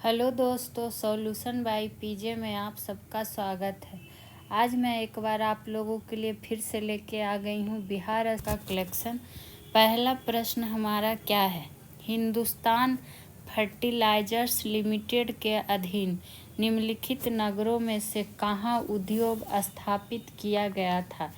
Hello दोस्तों, solution by PJ में आप सबका स्वागत है। आज मैं एक बार आप लोगों के लिए फिर से लेके आ गई हूँ बिहार का कलेक्शन। पहला प्रश्न हमारा क्या है? हिंदुस्तान फर्टिलाइजर्स लिमिटेड के अधीन निम्नलिखित नगरों में से कहाँ उद्योग स्थापित किया गया था?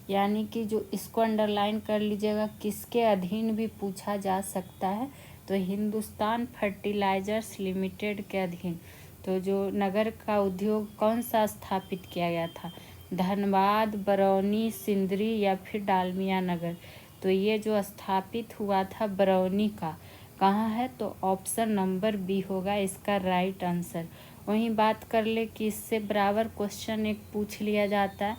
यानी कि जो इसको अंडरलाइन कर लीजिएगा, किसके अधीन भी पूछा जा सकता है। तो हिंदुस्तान फर्टिलाइजर्स लिमिटेड के अधीन तो जो नगर का उद्योग कौन सा स्थापित किया गया था? धनबाद, बरौनी, सिंदरी या फिर डालमिया नगर। तो ये जो स्थापित हुआ था बरौनी का, कहाँ है? तो ऑप्शन नंबर बी होगा इसका राइट आंसर। वहीं बात कर ले कि इससे बराबर क्वेश्चन एक पूछ लिया जाता है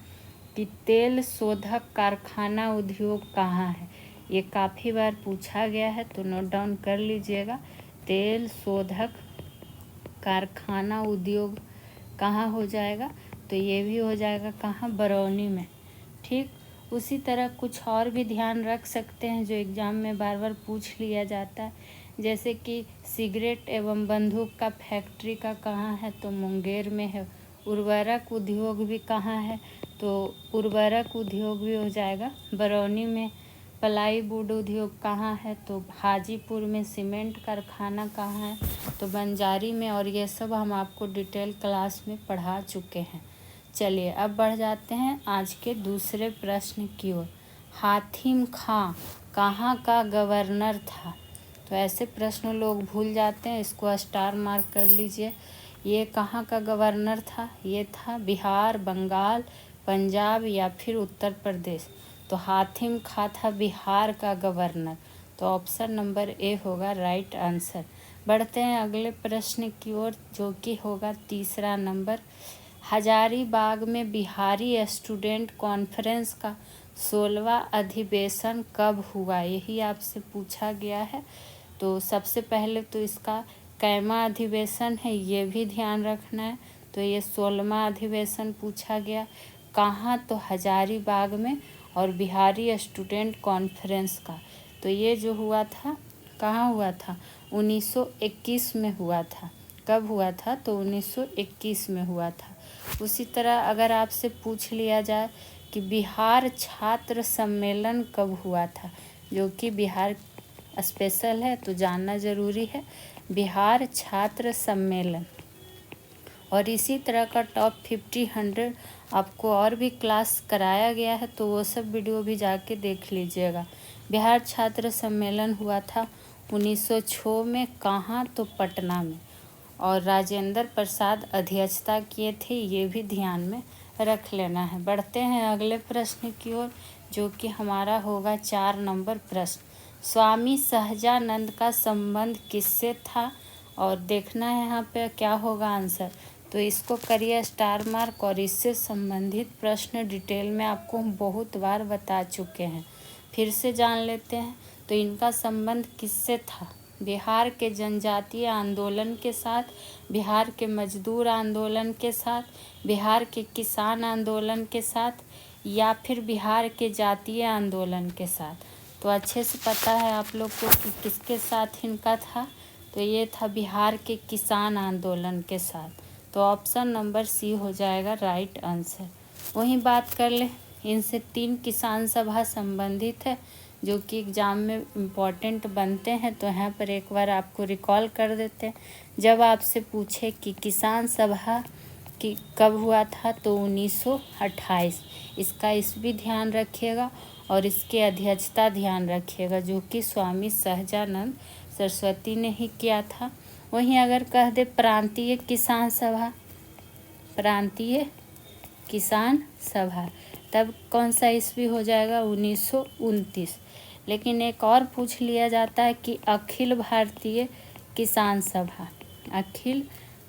कि तेल शोधक कारखाना उद्योग कहाँ है? ये काफ़ी बार पूछा गया है, तो नोट डाउन कर लीजिएगा। तेल शोधक कारखाना उद्योग कहाँ हो जाएगा? तो ये भी हो जाएगा कहाँ? बरौनी में। ठीक उसी तरह कुछ और भी ध्यान रख सकते हैं जो एग्ज़ाम में बार बार पूछ लिया जाता है, जैसे कि सिगरेट एवं बंदूक का फैक्ट्री का कहाँ है? तो मुंगेर में है। उर्वरक उद्योग भी कहाँ है? तो उर्वरक उद्योग भी हो जाएगा बरौनी में। प्लाईवुड उद्योग कहाँ है? तो हाजीपुर में। सीमेंट कारखाना कहाँ है? तो बंजारी में। और ये सब हम आपको डिटेल क्लास में पढ़ा चुके हैं। चलिए अब बढ़ जाते हैं आज के दूसरे प्रश्न की ओर। हातिम खां कहाँ का गवर्नर था? तो ऐसे प्रश्न लोग भूल जाते हैं, इसको स्टार मार्क कर लीजिए। ये कहाँ का गवर्नर था? ये था बिहार, बंगाल, पंजाब या फिर उत्तर प्रदेश। तो हातिम खां था बिहार का गवर्नर। तो ऑप्शन नंबर ए होगा राइट आंसर। बढ़ते हैं अगले प्रश्न की ओर, जो कि होगा तीसरा नंबर। हजारीबाग में बिहारी स्टूडेंट कॉन्फ्रेंस का 16वां अधिवेशन कब हुआ? यही आपसे पूछा गया है। तो सबसे पहले तो इसका कैमा अधिवेशन है, ये भी ध्यान रखना है। तो ये 16वां अधिवेशन पूछा गया। कहाँ? तो हजारीबाग में। और बिहारी स्टूडेंट कॉन्फ्रेंस का तो ये जो हुआ था, कहाँ हुआ था? 1921 में हुआ था। कब हुआ था? तो 1921 में हुआ था। उसी तरह अगर आपसे पूछ लिया जाए कि बिहार छात्र सम्मेलन कब हुआ था, जो कि बिहार स्पेशल है तो जानना ज़रूरी है। बिहार छात्र सम्मेलन। और इसी तरह का टॉप 50 100 आपको और भी क्लास कराया गया है, तो वो सब वीडियो भी जाके देख लीजिएगा। बिहार छात्र सम्मेलन हुआ था 1906 में। कहाँ? तो पटना में। और राजेंद्र प्रसाद अध्यक्षता किए थे, ये भी ध्यान में रख लेना है। बढ़ते हैं अगले प्रश्न की ओर, जो कि हमारा होगा 4 नंबर प्रश्न। स्वामी सहजानंद का संबंध किससे था? और देखना है यहाँ पे क्या होगा आंसर। तो इसको करिए स्टार मार्क। और इससे संबंधित प्रश्न डिटेल में आपको हम बहुत बार बता चुके हैं, फिर से जान लेते हैं। तो इनका संबंध किससे था? बिहार के जनजातीय आंदोलन के साथ, बिहार के मजदूर आंदोलन के साथ, बिहार के किसान आंदोलन के साथ, या फिर बिहार के जातीय आंदोलन के साथ। तो अच्छे से पता है आप लोग को कि किसके साथ इनका था। तो ये था बिहार के किसान आंदोलन के साथ। तो ऑप्शन नंबर सी हो जाएगा राइट आंसर। वहीं बात कर ले, इनसे 3 किसान सभा संबंधित है, जो कि एग्ज़ाम में इम्पॉर्टेंट बनते हैं। तो यहाँ पर एक बार आपको रिकॉल कर देते हैं। जब आपसे पूछे कि किसान सभा कि कब हुआ था, तो 1928। इसका इस भी ध्यान रखिएगा और इसके अध्यक्षता ध्यान रखिएगा, जो कि स्वामी सहजानंद सरस्वती ने ही किया था। वहीं अगर कह दे प्रांतीय किसान सभा, प्रांतीय किसान सभा, तब कौन सा ईस्वी हो जाएगा? 1929। लेकिन एक और पूछ लिया जाता है कि अखिल भारतीय किसान सभा, अखिल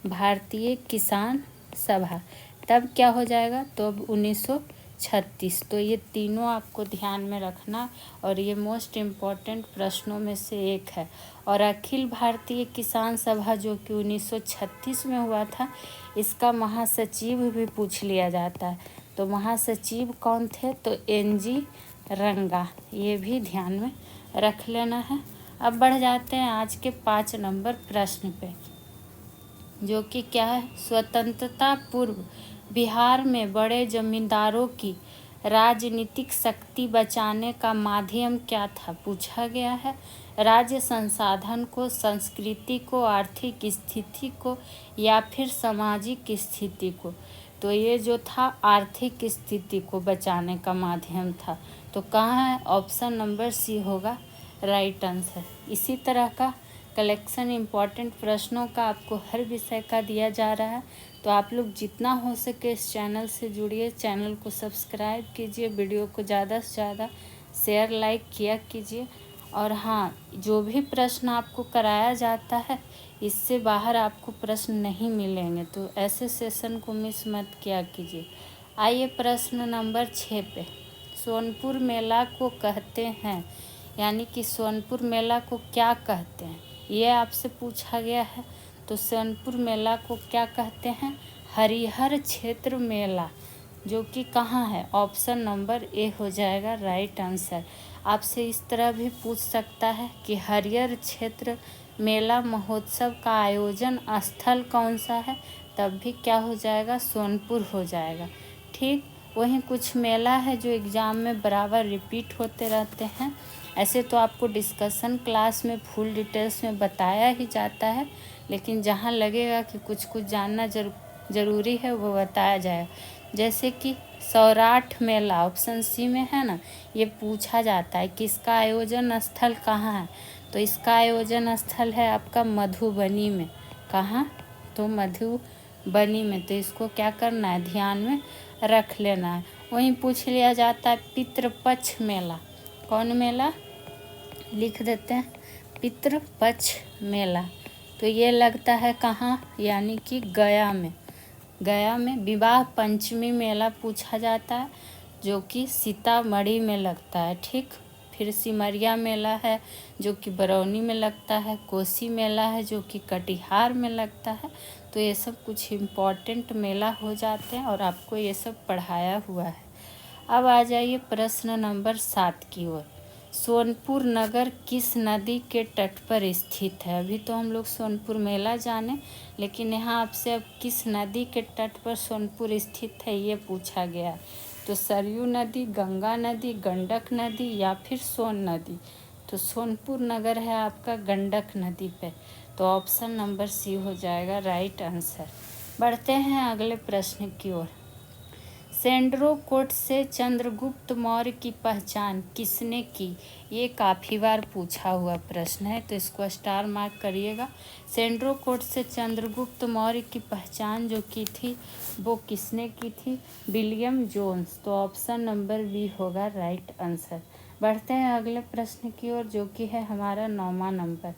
भारतीय किसान सभा, तब क्या हो जाएगा? तो अब 1936। तो ये तीनों आपको ध्यान में रखना, और ये मोस्ट इम्पॉर्टेंट प्रश्नों में से एक है। और अखिल भारतीय किसान सभा जो कि 1936 में हुआ था, इसका महासचिव भी पूछ लिया जाता है। तो महासचिव कौन थे? तो NG रंगा। ये भी ध्यान में रख लेना है। अब बढ़ जाते हैं आज के 5 नंबर प्रश्न पे। जो कि क्या है, स्वतंत्रता पूर्व बिहार में बड़े जमींदारों की राजनीतिक शक्ति बचाने का माध्यम क्या था, पूछा गया है। राज्य संसाधन को, संस्कृति को, आर्थिक स्थिति को या फिर सामाजिक स्थिति को। तो ये जो था आर्थिक स्थिति को बचाने का माध्यम था। तो कहाँ है, ऑप्शन नंबर सी होगा राइट आंसर। इसी तरह का कलेक्शन इम्पॉर्टेंट प्रश्नों का आपको हर विषय का दिया जा रहा है। तो आप लोग जितना हो सके इस चैनल से जुड़िए, चैनल को सब्सक्राइब कीजिए, वीडियो को ज़्यादा से ज़्यादा शेयर लाइक किया कीजिए। और हाँ, जो भी प्रश्न आपको कराया जाता है इससे बाहर आपको प्रश्न नहीं मिलेंगे, तो ऐसे सेशन को मिस मत किया कीजिए। आइए प्रश्न नंबर 6 पे, सोनपुर मेला को कहते हैं, यानी कि सोनपुर मेला को क्या कहते हैं, ये आपसे पूछा गया है। तो सोनपुर मेला को क्या कहते हैं, हरिहर क्षेत्र मेला, जो कि कहाँ है, ऑप्शन नंबर ए हो जाएगा राइट आंसर। आपसे इस तरह भी पूछ सकता है कि हरिहर क्षेत्र मेला महोत्सव का आयोजन स्थल कौन सा है, तब भी क्या हो जाएगा, सोनपुर हो जाएगा। ठीक, वहीं कुछ मेला है जो एग्ज़ाम में बराबर रिपीट होते रहते हैं। ऐसे तो आपको डिस्कशन क्लास में फुल डिटेल्स में बताया ही जाता है, लेकिन जहाँ लगेगा कि कुछ कुछ जानना ज़रूरी है वो बताया जाएगा। जैसे कि सौराठ मेला ऑप्शन सी में है ना, ये पूछा जाता है कि इसका आयोजन स्थल कहाँ है। तो इसका आयोजन स्थल है आपका मधुबनी में। कहाँ, तो मधुबनी में। तो इसको क्या करना है, ध्यान में रख लेना है। वहीं पूछ लिया जाता है पितृपक्ष मेला, कौन मेला, लिख देते हैं पितृपक्ष मेला। तो ये लगता है कहाँ, यानी कि गया में। गया में विवाह पंचमी मेला पूछा जाता है, जो कि सीतामढ़ी में लगता है। ठीक, फिर सिमरिया मेला है जो कि बरौनी में लगता है। कोसी मेला है जो कि कटिहार में लगता है। तो ये सब कुछ इम्पॉर्टेंट मेला हो जाते हैं और आपको ये सब पढ़ाया हुआ है। अब आ जाइए प्रश्न नंबर 7 की ओर। सोनपुर नगर किस नदी के तट पर स्थित है। अभी तो हम लोग सोनपुर मेला जाने, लेकिन यहाँ आपसे अब किस नदी के तट पर सोनपुर स्थित है ये पूछा गया। तो सरयू नदी, गंगा नदी, गंडक नदी या फिर सोन नदी। तो सोनपुर नगर है आपका गंडक नदी पे। तो ऑप्शन नंबर सी हो जाएगा राइट आंसर। बढ़ते हैं अगले प्रश्न की ओर। सेंड्रोकोट से चंद्रगुप्त मौर्य की पहचान किसने की, ये काफ़ी बार पूछा हुआ प्रश्न है, तो इसको स्टार मार्क करिएगा। सेंड्रोकोट से चंद्रगुप्त मौर्य की पहचान जो की थी वो किसने की थी, विलियम जोन्स। तो ऑप्शन नंबर बी होगा राइट आंसर। बढ़ते हैं अगले प्रश्न की ओर, जो कि है हमारा 9वां नंबर।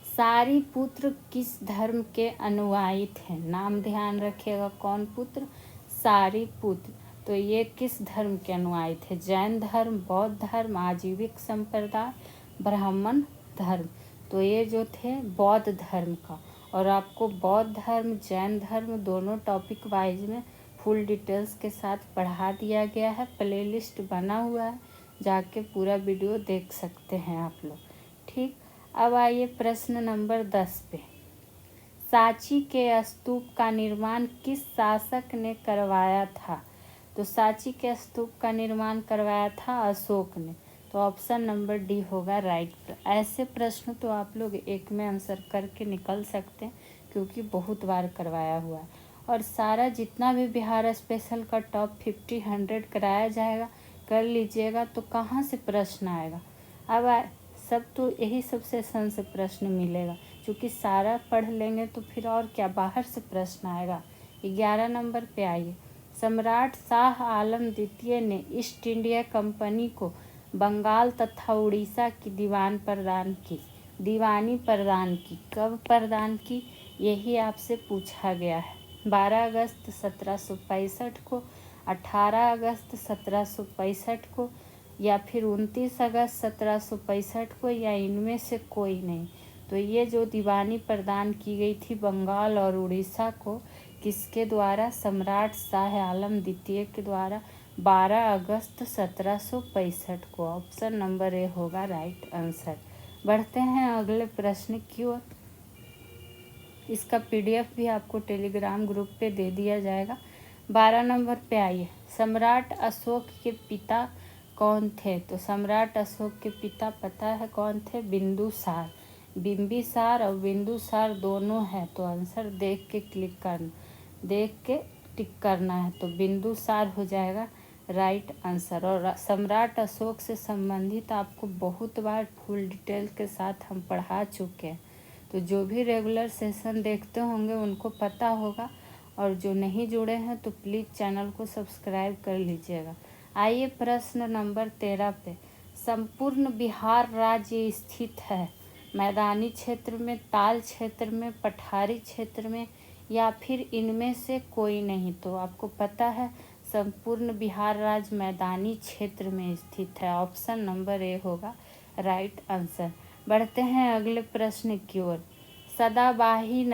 सारी पुत्र किस धर्म के अनुयायी थे, नाम ध्यान रखिएगा, कौन पुत्र, सारी पुत्र। तो ये किस धर्म के अनुयायी थे, जैन धर्म, बौद्ध धर्म, आजीविक संप्रदाय, ब्राह्मण धर्म। तो ये जो थे बौद्ध धर्म का। और आपको बौद्ध धर्म, जैन धर्म दोनों टॉपिक वाइज में फुल डिटेल्स के साथ पढ़ा दिया गया है। प्लेलिस्ट बना हुआ है, जाके पूरा वीडियो देख सकते हैं आप लोग। ठीक, अब आइए प्रश्न नंबर 10 पे। सांची के स्तूप का निर्माण किस शासक ने करवाया था। तो सांची के स्तूप का निर्माण करवाया था अशोक ने। तो ऑप्शन नंबर डी होगा राइट। ऐसे प्रश्न तो आप लोग एक में आंसर करके निकल सकते हैं, क्योंकि बहुत बार करवाया हुआ है। और सारा जितना भी बिहार स्पेशल का टॉप 50 100 कराया जाएगा, कर लीजिएगा, तो कहाँ से प्रश्न आएगा। अब सब तो यही सब सेशन से प्रश्न मिलेगा, क्योंकि सारा पढ़ लेंगे तो फिर और क्या बाहर से प्रश्न आएगा। 11 नंबर पे आइए। सम्राट शाह आलम द्वितीय ने ईस्ट इंडिया कंपनी को बंगाल तथा उड़ीसा की दीवानी प्रदान की, कब प्रदान की, यही आपसे पूछा गया है। 12 अगस्त 1765 को, 18 अगस्त 1765 को, या फिर 29 अगस्त 1765 को, या इनमें से कोई नहीं। तो ये जो दीवानी प्रदान की गई थी बंगाल और उड़ीसा को, किसके द्वारा, सम्राट शाह आलम द्वितीय के द्वारा 12 अगस्त 1765 को। ऑप्शन नंबर ए होगा राइट आंसर। बढ़ते हैं अगले प्रश्न की ओर। इसका PDF भी आपको टेलीग्राम ग्रुप पे दे दिया जाएगा। 12 नंबर पे आइए, सम्राट अशोक के पिता कौन थे? तो सम्राट अशोक के पिता पता है कौन थे? बिंदुसार। बिंबिसार और बिंदुसार दोनों हैं, तो आंसर देख के क्लिक करना, देख के टिक करना है, तो बिंदुसार हो जाएगा राइट आंसर। और सम्राट अशोक से संबंधित आपको बहुत बार फुल डिटेल के साथ हम पढ़ा चुके हैं, तो जो भी रेगुलर सेशन देखते होंगे उनको पता होगा, और जो नहीं जुड़े हैं तो प्लीज़ चैनल को सब्सक्राइब कर लीजिएगा। आइए प्रश्न नंबर 13 पे, संपूर्ण बिहार राज्य स्थित है मैदानी क्षेत्र में, ताल क्षेत्र में, पठारी क्षेत्र में, या फिर इनमें से कोई नहीं? तो आपको पता है संपूर्ण बिहार राज्य मैदानी क्षेत्र में स्थित है। ऑप्शन नंबर ए होगा राइट आंसर। बढ़ते हैं अगले प्रश्न की ओर। सदाबाही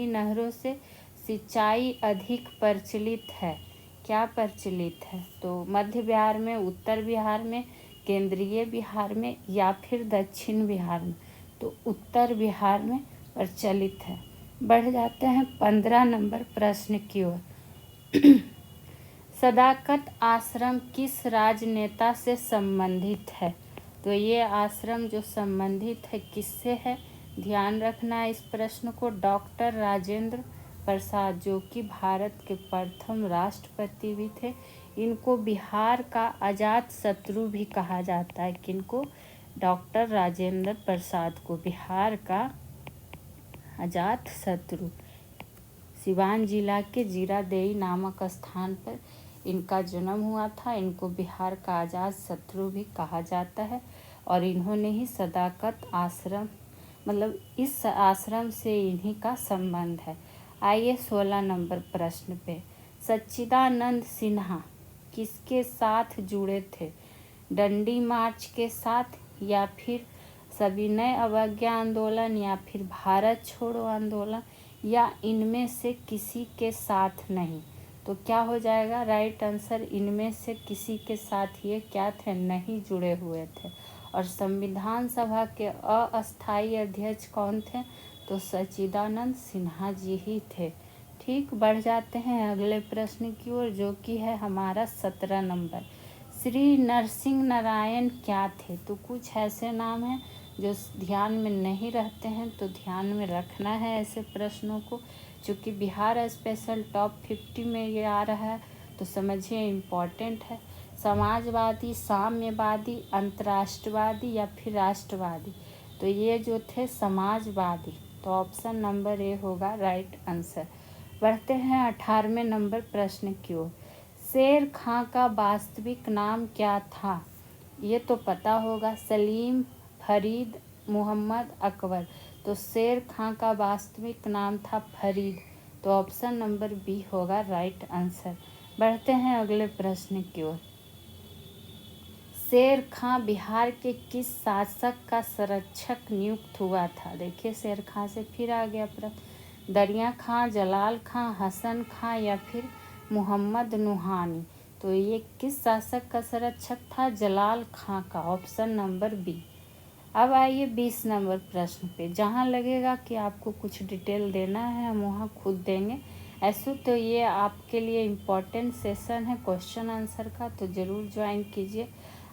नहरों से सिंचाई अधिक प्रचलित है, क्या प्रचलित है? तो मध्य बिहार में, उत्तर बिहार में, केंद्रीय बिहार में, या फिर दक्षिण बिहार में? तो उत्तर बिहार में प्रचलित है। बढ़ जाते हैं 15 नंबर प्रश्न की ओर। सदाकत आश्रम किस राजनेता से संबंधित है? तो ये आश्रम जो संबंधित है किससे है? ध्यान रखना है इस प्रश्न को। डॉक्टर राजेंद्र प्रसाद, जो कि भारत के प्रथम राष्ट्रपति भी थे। इनको बिहार का अजात शत्रु भी कहा जाता है। किनको? डॉक्टर राजेंद्र प्रसाद को बिहार का अजात शत्रु। सिवान जिला के जीरादेई नामक स्थान पर इनका जन्म हुआ था। इनको बिहार का अजात शत्रु भी कहा जाता है, और इन्होंने ही सदाकत आश्रम, मतलब इस आश्रम से इन्हीं का संबंध है। आइए 16 नंबर प्रश्न पे, सच्चिदानंद सिन्हा किसके साथ जुड़े थे? डंडी मार्च के साथ, या फिर सविनय अवज्ञा आंदोलन, या फिर भारत छोड़ो आंदोलन, या इनमें से किसी के साथ नहीं? तो क्या हो जाएगा राइट आंसर? इनमें से किसी के साथ ये क्या थे? नहीं जुड़े हुए थे। और संविधान सभा के अस्थायी अध्यक्ष कौन थे? तो सच्चिदानंद सिन्हा जी ही थे। ठीक, बढ़ जाते हैं अगले प्रश्न की ओर, जो कि है हमारा 17 नंबर। श्री नरसिंह नारायण क्या थे? तो कुछ ऐसे नाम हैं जो ध्यान में नहीं रहते हैं, तो ध्यान में रखना है ऐसे प्रश्नों को, चूँकि बिहार स्पेशल टॉप 50 में ये आ रहा है, तो समझिए इम्पॉर्टेंट है। समाजवादी, साम्यवादी, अंतर्राष्ट्रवादी, या फिर राष्ट्रवादी? तो ये जो थे समाजवादी, तो ऑप्शन नंबर ए होगा राइट आंसर। बढ़ते हैं 18वें नंबर प्रश्न की ओर। शेर खां का वास्तविक नाम क्या था? ये तो पता होगा, सलीम, फरीद, मोहम्मद, अकबर। तो शेर खां का वास्तविक नाम था फरीद, तो ऑप्शन नंबर बी होगा राइट आंसर। बढ़ते हैं अगले प्रश्न की ओर। शेर खां बिहार के किस शासक का संरक्षक नियुक्त हुआ था? देखिए शेर खां से फिर आ गया प्रश्न। दरिया खां, जलाल खां, हसन खां, या फिर मोहम्मद नुहानी? तो ये किस शासक का संरक्षक था? जलाल खां का, ऑप्शन नंबर बी। अब आइए 20 नंबर प्रश्न पे। जहाँ लगेगा कि आपको कुछ डिटेल देना है हम वहाँ खुद देंगे। ऐसे तो ये आपके लिए इम्पोर्टेंट सेशन है क्वेश्चन आंसर का, तो ज़रूर ज्वाइन कीजिए।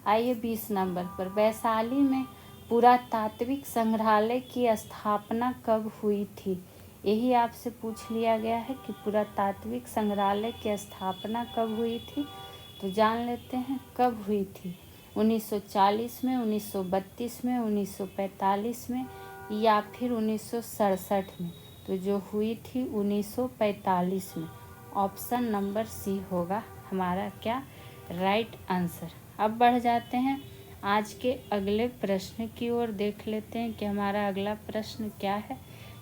आइए 20 नंबर पर, वैशाली में पुरातात्विक संग्रहालय की स्थापना कब हुई थी? यही आपसे पूछ लिया गया है कि पुरातात्विक संग्रहालय की स्थापना कब हुई थी, तो जान लेते हैं कब हुई थी। 1940 में, 1932 में, 1945 में, या फिर 1967 में? तो जो हुई थी 1945 में। ऑप्शन नंबर सी होगा हमारा क्या राइट आंसर। अब बढ़ जाते हैं आज के अगले प्रश्न की ओर। देख लेते हैं कि हमारा अगला प्रश्न क्या है,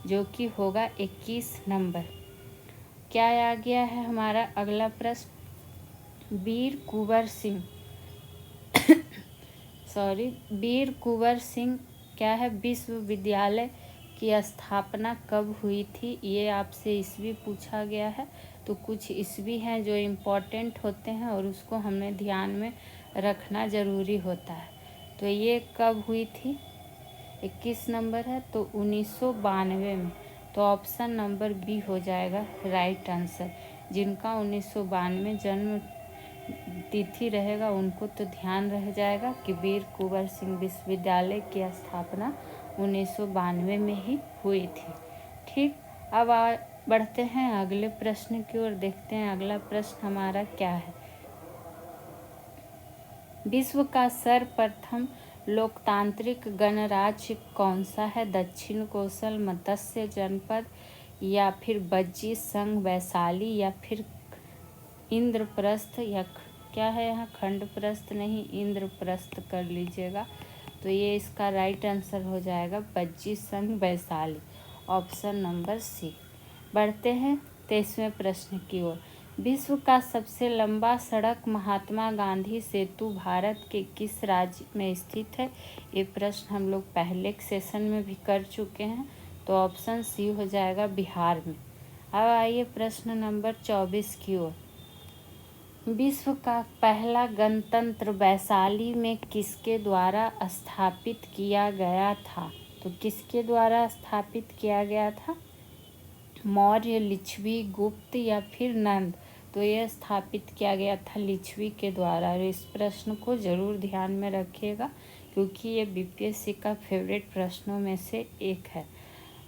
जो कि होगा 21 नंबर। क्या आ गया है हमारा अगला प्रश्न? वीर कुंवर सिंह क्या है? विश्वविद्यालय की स्थापना कब हुई थी? ये आपसे ईस्वी पूछा गया है, तो कुछ ईस्वी हैं जो इम्पोर्टेंट होते हैं और उसको हमें ध्यान में रखना ज़रूरी होता है। तो ये कब हुई थी? 21 नंबर है, तो 1992 में। तो ऑप्शन नंबर बी हो जाएगा राइट आंसर। जिनका 1992 जन्म तिथि रहेगा उनको तो ध्यान रह जाएगा कि वीर कुंवर सिंह विश्वविद्यालय की स्थापना 1992 में ही हुई थी। ठीक, अब बढ़ते हैं अगले प्रश्न की ओर। देखते हैं अगला प्रश्न हमारा क्या है। विश्व का सर्वप्रथम लोकतांत्रिक गणराज्य कौन सा है? दक्षिण कौशल, मत्स्य जनपद, या फिर बज्जी संघ वैशाली, या फिर इंद्रप्रस्थ, या क्या है यहाँ खंडप्रस्थ नहीं इंद्रप्रस्थ कर लीजिएगा। तो ये इसका राइट आंसर हो जाएगा बज्जी संघ वैशाली, ऑप्शन नंबर सी। बढ़ते हैं 23वें प्रश्न की ओर। विश्व का सबसे लंबा सड़क महात्मा गांधी सेतु भारत के किस राज्य में स्थित है? ये प्रश्न हम लोग पहले सेशन में भी कर चुके हैं, तो ऑप्शन सी हो जाएगा बिहार में। अब आइए प्रश्न नंबर 24 की ओर। विश्व का पहला गणतंत्र वैशाली में किसके द्वारा स्थापित किया गया था? तो किसके द्वारा स्थापित किया गया था? मौर्य, लिच्छवी, गुप्त, या फिर नंद? तो यह स्थापित किया गया था लिच्छवी के द्वारा। इस प्रश्न को जरूर ध्यान में रखिएगा क्योंकि ये बीपीएससी का फेवरेट प्रश्नों में से एक है।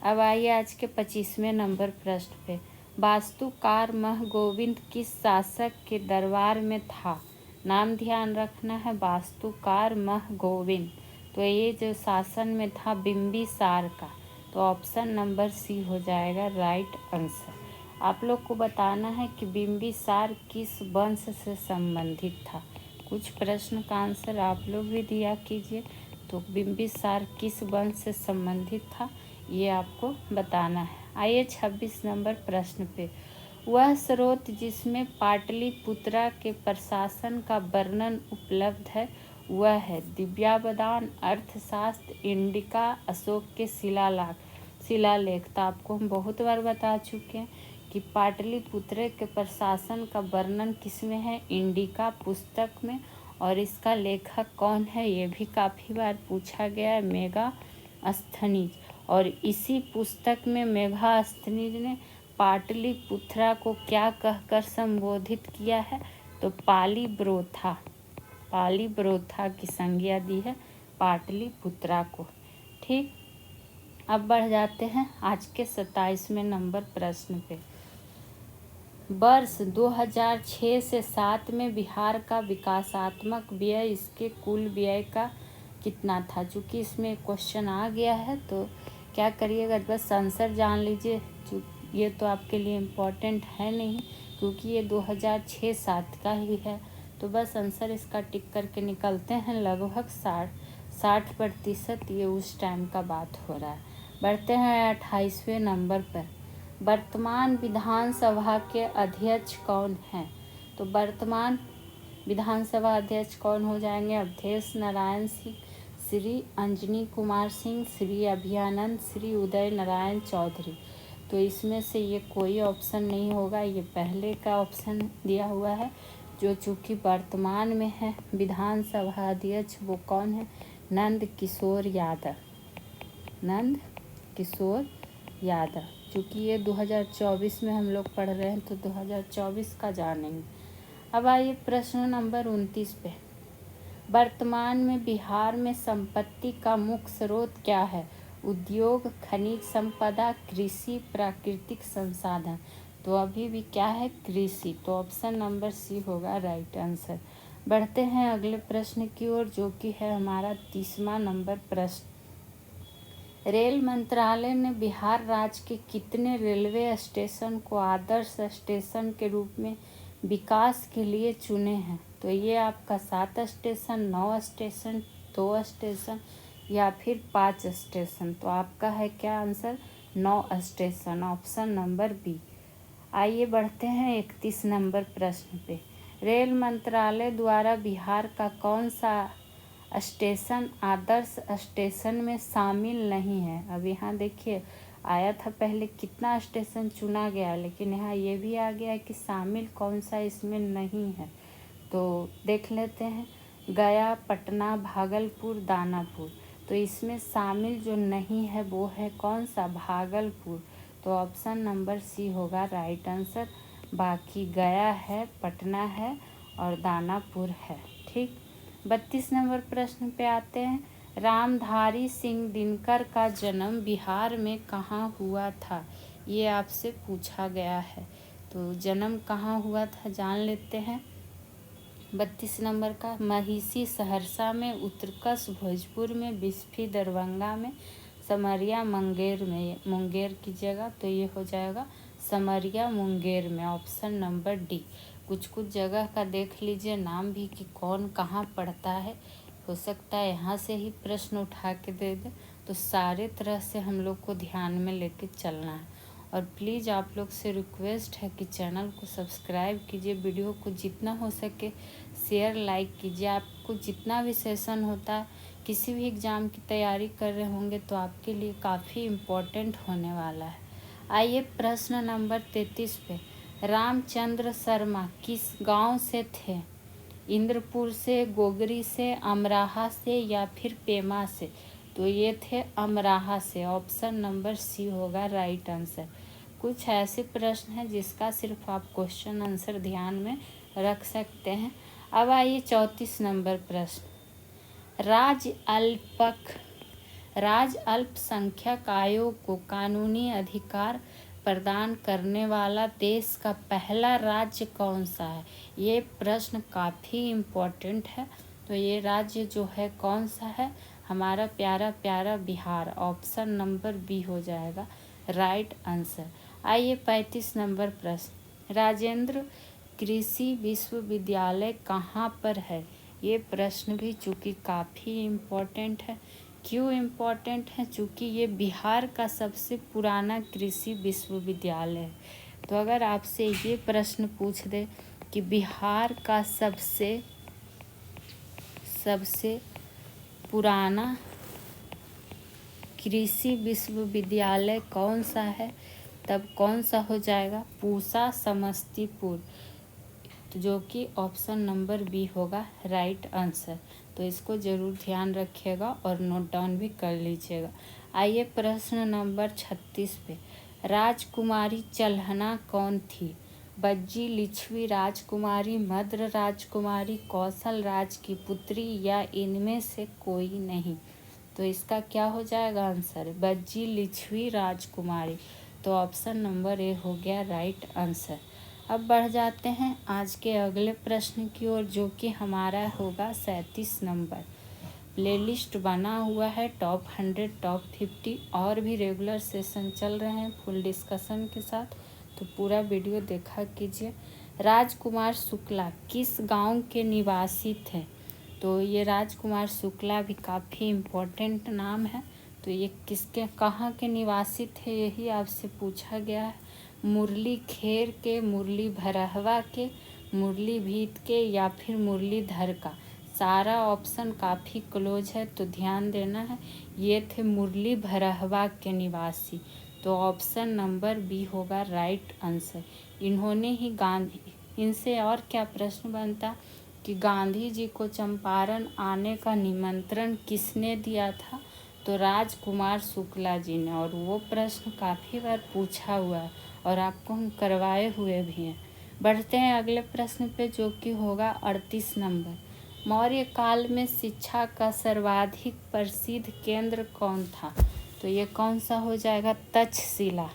अब आइए आज के 25वें नंबर प्रश्न पे। वास्तुकार मह गोविंद किस शासक के दरबार में था? नाम ध्यान रखना है, वास्तुकार मह गोविंद। तो ये जो शासन में था बिंबिसार का, तो ऑप्शन नंबर सी हो जाएगा राइट आंसर। आप लोग को बताना है कि बिंबिसार किस वंश से संबंधित था। कुछ प्रश्न का आंसर आप लोग भी दिया कीजिए। तो बिंबिसार किस वंश से संबंधित था ये आपको बताना है। आइए 26 नंबर प्रश्न पे। वह स्रोत जिसमें पाटलिपुत्रा के प्रशासन का वर्णन उपलब्ध है वह है दिव्यावदान, अर्थशास्त्र, इंडिका, अशोक के शिलालेख। तो आपको हम बहुत बार बता चुके हैं कि पाटलिपुत्र के प्रशासन का वर्णन किसमें है? इंडिका पुस्तक में। और इसका लेखक कौन है ये भी काफ़ी बार पूछा गया है, मेगास्थनीज। और इसी पुस्तक में मेगास्थनीज ने पाटलिपुत्रा को क्या कहकर संबोधित किया है? तो पालीब्रोथा की संज्ञा दी है पाटलिपुत्रा को। ठीक, अब बढ़ जाते हैं आज के 27वें नंबर प्रश्न पे। वर्ष 2006 से 7 में बिहार का विकासात्मक व्यय इसके कुल व्यय का कितना था? चूँकि इसमें क्वेश्चन आ गया है तो क्या करिएगा, बस आंसर जान लीजिए। ये तो आपके लिए इम्पोर्टेंट है नहीं क्योंकि ये 2006-7 का ही है, तो बस आंसर इसका टिक करके निकलते हैं। लगभग 60% ये उस टाइम का बात हो रहा है। बढ़ते हैं 28वें नंबर पर। वर्तमान विधानसभा के अध्यक्ष कौन हैं? तो वर्तमान विधानसभा अध्यक्ष कौन हो जाएंगे? अवधेश नारायण सिंह, श्री अंजनी कुमार सिंह, श्री अभियानंद, श्री उदय नारायण चौधरी। तो इसमें से ये कोई ऑप्शन नहीं होगा, ये पहले का ऑप्शन दिया हुआ है। जो चूँकि वर्तमान में है विधानसभा अध्यक्ष वो कौन है? नंद किशोर यादव। चूँकि ये 2024 में हम लोग पढ़ रहे हैं तो 2024 का जानेंगे। अब आइए प्रश्न नंबर 29 पे। वर्तमान में बिहार में संपत्ति का मुख्य स्रोत क्या है? उद्योग, खनिज संपदा, कृषि, प्राकृतिक संसाधन। तो अभी भी क्या है? कृषि। तो ऑप्शन नंबर सी होगा राइट आंसर। बढ़ते हैं अगले प्रश्न की ओर जो कि है हमारा 30वां नंबर प्रश्न। रेल मंत्रालय ने बिहार राज्य के कितने रेलवे स्टेशन को आदर्श स्टेशन के रूप में विकास के लिए चुने हैं? तो ये आपका 7 स्टेशन, 9 स्टेशन, 2 स्टेशन, या फिर 5 स्टेशन। तो आपका है क्या answer? 9 station, option number B. आइए बढ़ते हैं 31 नंबर प्रश्न पे। रेल मंत्रालय द्वारा बिहार का कौन सा स्टेशन आदर्श स्टेशन में शामिल नहीं है? अब यहाँ देखिए आया था पहले कितना स्टेशन चुना गया, लेकिन यहाँ ये भी आ गया कि शामिल कौन सा इसमें नहीं है। तो देख लेते हैं, गया, पटना, भागलपुर, दानापुर। तो इसमें शामिल जो नहीं है वो है कौन सा? भागलपुर। तो ऑप्शन नंबर सी होगा राइट आंसर। बाकी गया है, पटना है और दानापुर है। ठीक। 32 नंबर प्रश्न पे आते हैं। रामधारी सिंह दिनकर का जन्म बिहार में कहाँ हुआ था? ये आपसे पूछा गया है। तो जन्म कहाँ हुआ था जान लेते हैं। 32 नंबर का महिषी सहरसा में, उत्कर्ष भोजपुर में, बिस्फी दरभंगा में, समरिया मुंगेर में। मुंगेर की जगह तो ये हो जाएगा समरिया मुंगेर में। Option number D. कुछ कुछ जगह का देख लीजिए नाम भी कि कौन कहाँ पढ़ता है। हो सकता है यहाँ से ही प्रश्न उठा के दे दे। तो सारे तरह से हम लोग को ध्यान में लेके चलना है। और प्लीज़ आप लोग से रिक्वेस्ट है कि चैनल को सब्सक्राइब कीजिए, वीडियो को जितना हो सके शेयर लाइक कीजिए। आपको जितना भी सेशन होता है, किसी भी एग्ज़ाम की तैयारी कर रहे होंगे तो आपके लिए काफ़ी इम्पोर्टेंट होने वाला है। आइए प्रश्न नंबर 33 पे। रामचंद्र शर्मा किस गांव से थे? इंद्रपुर से, गोगरी से, अमराहा से या फिर पेमा से? तो ये थे अमराहा से। ऑप्शन नंबर सी होगा राइट आंसर। कुछ ऐसे प्रश्न हैं जिसका सिर्फ आप क्वेश्चन आंसर ध्यान में रख सकते हैं। अब आइए 34 नंबर प्रश्न। राज्य अल्पसंख्यक आयोग को कानूनी अधिकार प्रदान करने वाला देश का पहला राज्य कौन सा है? ये प्रश्न काफ़ी इम्पोर्टेंट है। तो ये राज्य जो है कौन सा है? हमारा प्यारा प्यारा बिहार। ऑप्शन नंबर बी हो जाएगा राइट आंसर। आइए 35 नंबर प्रश्न। राजेंद्र कृषि विश्वविद्यालय कहाँ पर है? ये प्रश्न भी चूँकि काफ़ी इम्पोर्टेंट है। क्यों इम्पोर्टेंट है? चूँकि ये बिहार का सबसे पुराना कृषि विश्वविद्यालय है। तो अगर आपसे ये प्रश्न पूछ दे कि बिहार का सबसे पुराना कृषि विश्वविद्यालय कौन सा है, तब कौन सा हो जाएगा? पूसा समस्तीपुर, जो कि ऑप्शन नंबर बी होगा राइट आंसर। तो इसको ज़रूर ध्यान रखिएगा और नोट डाउन भी कर लीजिएगा। आइए प्रश्न नंबर 36 पे। राजकुमारी चल्हना कौन थी? बज्जी लिच्छवी राजकुमारी, मद्र राजकुमारी, कौशल राज की पुत्री या इनमें से कोई नहीं? तो इसका क्या हो जाएगा आंसर? बज्जी लिच्छवी राजकुमारी। तो ऑप्शन नंबर ए हो गया राइट आंसर। अब बढ़ जाते हैं आज के अगले प्रश्न की ओर, जो कि हमारा होगा 37 नंबर। प्लेलिस्ट बना हुआ है टॉप 100, टॉप 50 और भी रेगुलर सेशन चल रहे हैं फुल डिस्कशन के साथ। तो पूरा वीडियो देखा कीजिए। राजकुमार शुक्ला किस गांव के निवासी थे? तो ये राजकुमार शुक्ला भी काफ़ी इम्पोर्टेंट नाम है। तो ये किसके कहाँ के निवासी थे यही आपसे पूछा गया है। मुरली खेर के, मुरली भरहवा के, मुरली भीत के या फिर मुरलीधर का? सारा ऑप्शन काफ़ी क्लोज है तो ध्यान देना है। ये थे मुरली भरहवा के निवासी। तो ऑप्शन नंबर बी होगा राइट आंसर। इन्होंने ही इनसे और क्या प्रश्न बनता कि गांधी जी को चंपारण आने का निमंत्रण किसने दिया था? तो राजकुमार शुक्ला जी ने। और वो प्रश्न काफ़ी बार पूछा हुआ है और आपको हम करवाए हुए भी हैं। बढ़ते हैं अगले प्रश्न पे, जो कि होगा 38 नंबर। मौर्य काल में शिक्षा का सर्वाधिक प्रसिद्ध केंद्र कौन था? तो ये कौन सा हो जाएगा? तक्षशिला।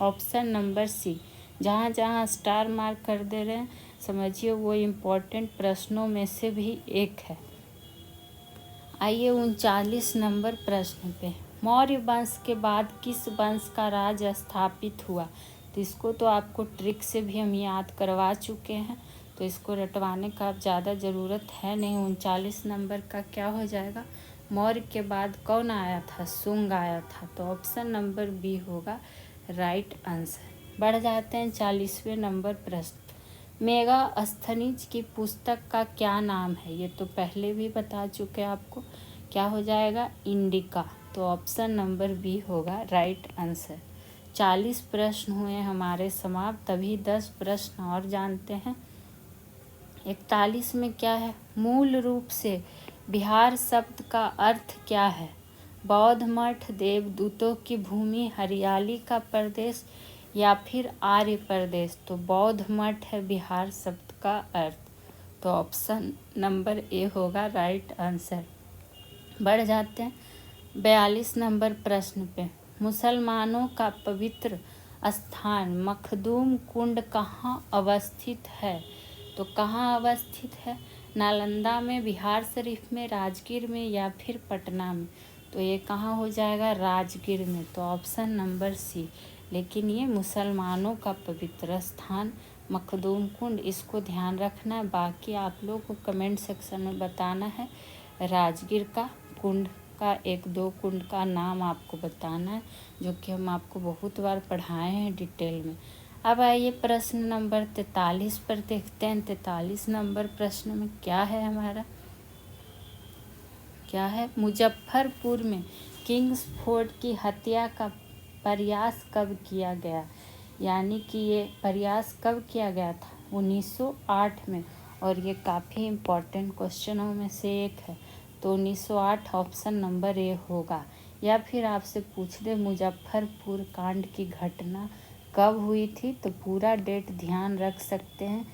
Option number C. जहाँ जहाँ स्टार मार्क कर दे रहे हैं समझिए वो इम्पोर्टेंट प्रश्नों में से भी एक है। आइए 39 नंबर प्रश्न पे। मौर्य वंश के बाद किस वंश का राज स्थापित हुआ? तो इसको तो आपको ट्रिक से भी हम याद करवा चुके हैं, तो इसको रटवाने का अब ज़्यादा ज़रूरत है नहीं। 39 नंबर का क्या हो जाएगा? मौर्य के बाद कौन आया था? शुंग आया था। तो ऑप्शन नंबर बी होगा राइट आंसर। बढ़ जाते हैं 40वें नंबर प्रश्न। मेगास्थनीज की पुस्तक का क्या नाम है? ये तो पहले भी बता चुके हैं आपको। क्या हो जाएगा? इंडिका। तो ऑप्शन नंबर बी होगा राइट आंसर। 40 प्रश्न हुए हमारे समाप्त। तभी 10 प्रश्न और जानते हैं। 41 में क्या है? मूल रूप से बिहार शब्द का अर्थ क्या है? बौद्ध मठ, देवदूतों की भूमि, हरियाली का प्रदेश या फिर आर्य प्रदेश। तो बौद्ध मठ है बिहार शब्द का अर्थ। तो ऑप्शन नंबर ए होगा राइट आंसर। बढ़ जाते हैं 42 नंबर प्रश्न पे। मुसलमानों का पवित्र स्थान मखदूम कुंड कहाँ अवस्थित है? तो कहाँ अवस्थित है? नालंदा में, बिहार शरीफ में, राजगीर में या फिर पटना में। तो ये कहाँ हो जाएगा? राजगीर में। तो ऑप्शन नंबर सी। लेकिन ये मुसलमानों का पवित्र स्थान मखदूम कुंड, इसको ध्यान रखना है। बाकी आप लोग को कमेंट सेक्शन में बताना है राजगीर का कुंड का 1-2 कुंड का नाम आपको बताना है, जो कि हम आपको बहुत बार पढ़ाए हैं डिटेल में। अब आइए प्रश्न नंबर 43 पर देखते हैं। 43 नंबर प्रश्न में क्या है हमारा? क्या है? मुजफ्फरपुर में किंग्स फोर्ट की हत्या का प्रयास कब किया गया? यानी कि ये प्रयास कब किया गया था? 1908 में। और ये काफ़ी इम्पोर्टेंट क्वेश्चनों में से एक है। तो 1908 ऑप्शन नंबर ए होगा। या फिर आपसे पूछ दे मुजफ्फरपुर कांड की घटना कब हुई थी, तो पूरा डेट ध्यान रख सकते हैं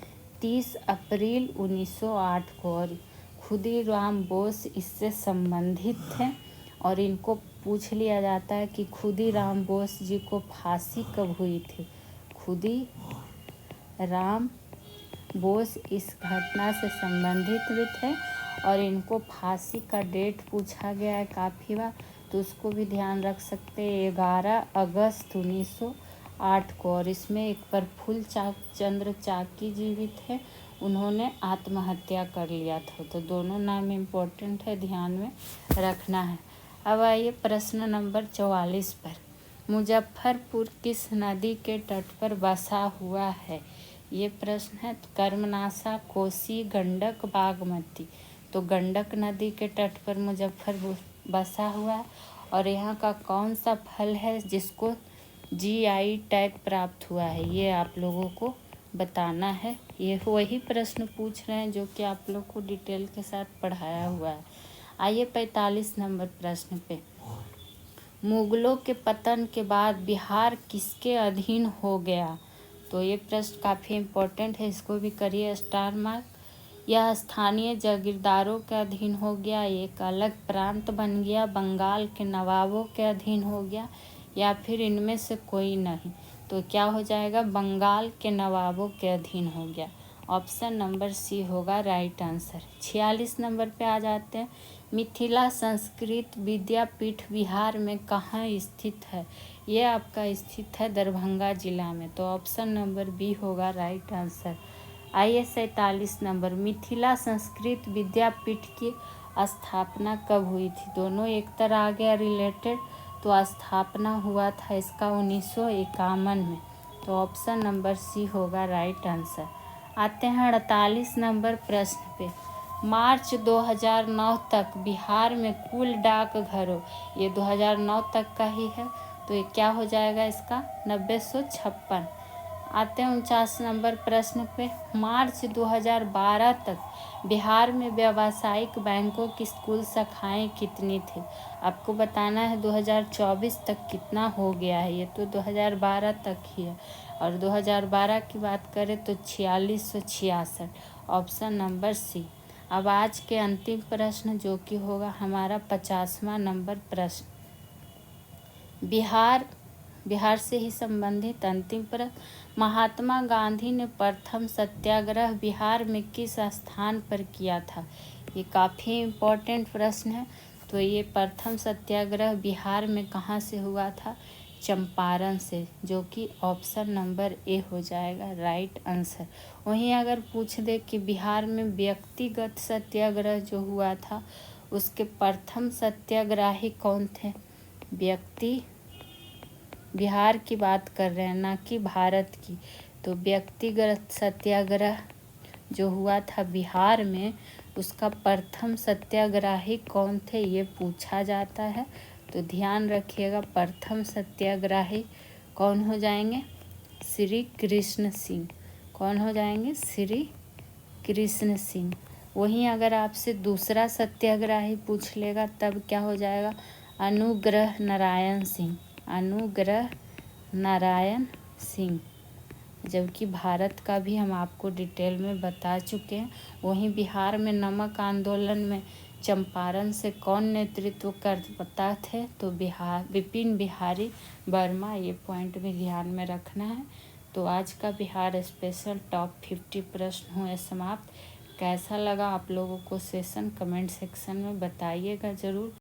30 अप्रैल 1908 को। और खुदीराम बोस इससे संबंधित थे। और इनको पूछ लिया जाता है कि खुदीराम बोस जी को फांसी कब हुई थी। खुदीराम बोस इस घटना से संबंधित भी थे और इनको फांसी का डेट पूछा गया है काफ़ी बार, तो उसको भी ध्यान रख सकते हैं 11 अगस्त 1908 को। और इसमें एक प्रफुल्ल चंद्र चाकी जी भी थे, उन्होंने आत्महत्या कर लिया था। तो दोनों नाम इम्पोर्टेंट है, ध्यान में रखना है। अब आइए प्रश्न नंबर 44 पर। मुजफ्फरपुर किस नदी के तट पर बसा हुआ है? ये प्रश्न है। कर्मनाशा, कोसी, गंडक, बागमती। तो गंडक नदी के तट पर मुजफ्फरपुर बसा हुआ है। और यहाँ का कौन सा फल है जिसको GI टैग प्राप्त हुआ है, ये आप लोगों को बताना है। ये वही प्रश्न पूछ रहे हैं जो कि आप लोग को डिटेल के साथ पढ़ाया हुआ है। आइए 45 नंबर प्रश्न पे। मुगलों के पतन के बाद बिहार किसके अधीन हो गया? तो ये प्रश्न काफ़ी इम्पोर्टेंट है, इसको भी करिए स्टार मार्क। यह स्थानीय जागीरदारों के अधीन हो गया, एक अलग प्रांत बन गया, बंगाल के नवाबों के अधीन हो गया, या फिर इनमें से कोई नहीं। तो क्या हो जाएगा? बंगाल के नवाबों के अधीन हो गया। ऑप्शन नंबर सी होगा राइट आंसर। 46 नंबर पे आ जाते हैं। मिथिला संस्कृत विद्यापीठ बिहार में कहाँ स्थित है? ये आपका स्थित है दरभंगा जिला में। तो ऑप्शन नंबर बी होगा राइट आंसर। आइए 47 नंबर। मिथिला संस्कृत विद्यापीठ की स्थापना कब हुई थी? दोनों एक तरह आ गया रिलेटेड। तो स्थापना हुआ था इसका 1951 में। तो ऑप्शन नंबर सी होगा राइट आंसर। आते हैं 48 नंबर प्रश्न पे। मार्च 2009 तक बिहार में कुल डाकघरों, ये 2009 तक का ही है, तो ये क्या हो जाएगा इसका? 956। आते हैं 49 नंबर प्रश्न पे। मार्च 2012 तक बिहार में व्यावसायिक बैंकों की कुल शाखाएं कितनी थी? आपको बताना है 2024 तक कितना हो गया है। ये तो 2012 तक ही है। और 2012 की बात करें तो 4666। Option number C. अब आज के अंतिम प्रश्न जो कि होगा हमारा 50वां नंबर प्रश्न। बिहार से ही संबंधित अंतिम प्रश्न। महात्मा गांधी ने प्रथम सत्याग्रह बिहार में किस स्थान पर किया था? ये काफ़ी इम्पोर्टेंट प्रश्न है। तो ये प्रथम सत्याग्रह बिहार में कहाँ से हुआ था? चंपारण से, जो कि ऑप्शन नंबर ए हो जाएगा राइट आंसर। वहीं अगर पूछ दे कि बिहार में व्यक्तिगत सत्याग्रह जो हुआ था उसके प्रथम सत्याग्रही कौन थे? बिहार की बात कर रहे हैं, ना कि भारत की। तो व्यक्तिगत सत्याग्रह जो हुआ था बिहार में, उसका प्रथम सत्याग्रही कौन थे ये पूछा जाता है। तो ध्यान रखिएगा, प्रथम सत्याग्रही कौन हो जाएंगे? श्री कृष्ण सिंह। कौन हो जाएंगे? श्री कृष्ण सिंह। वहीं अगर आपसे दूसरा सत्याग्रही पूछ लेगा तब क्या हो जाएगा? अनुग्रह नारायण सिंह, अनुग्रह नारायण सिंह। जबकि भारत का भी हम आपको डिटेल में बता चुके हैं। वहीं बिहार में नमक आंदोलन में चंपारण से कौन नेतृत्व करता थे, तो विपिन बिहारी वर्मा। ये पॉइंट भी ध्यान में रखना है। तो आज का बिहार स्पेशल टॉप 50 प्रश्न हुए समाप्त। कैसा लगा आप लोगों को सेशन, कमेंट सेक्शन में बताइएगा ज़रूर।